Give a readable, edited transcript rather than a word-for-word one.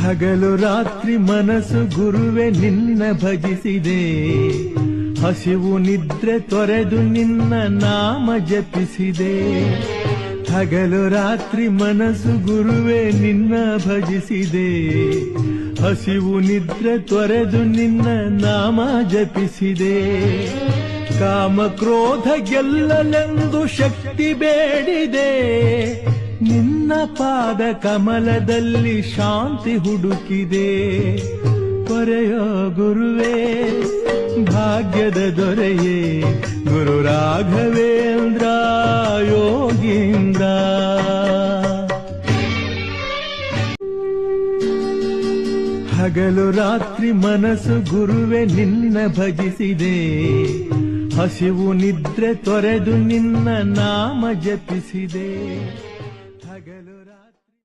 ಹಗಲು ರಾತ್ರಿ ಮನಸ್ಸು ಗುರುವೆ ನಿನ್ನ ಭಜಿಸಿದೆ, ಹಸಿವು ನಿದ್ರೆ ತೊರೆದು ನಿನ್ನ ನಾಮ ಜಪಿಸಿದೆ. ಹಗಲು ರಾತ್ರಿ ಮನಸ್ಸು ಗುರುವೆ ನಿನ್ನ ಭಜಿಸಿದೆ, ಹಸಿವು ನಿದ್ರೆ ತೊರೆದು ನಿನ್ನ ನಾಮ ಜಪಿಸಿದೆ. ಕಾಮ ಕ್ರೋಧ ಗೆಲ್ಲಲೆಂದು ಶಕ್ತಿ ಬೇಡಿದೆ, ನಿನ್ನ ಪಾದ ಕಮಲದಲ್ಲಿ ಶಾಂತಿ ಹುಡುಕಿದೆ. ಪೊರೆಯೋ ಗುರುವೇ ಭಾಗ್ಯದ ದೊರೆಯೇ, ಗುರು ರಾಘವೇಂದ್ರ ಯೋಗೀಂದ್ರ. ಹಗಲು ರಾತ್ರಿ ಮನಸ್ಸು ಗುರುವೆ ನಿನ್ನ ಭಜಿಸಿದೆ, ಹಸಿವು ನಿದ್ರೆ ತೊರೆದು ನಿನ್ನ ನಾಮ ಜಪಿಸಿದೆ.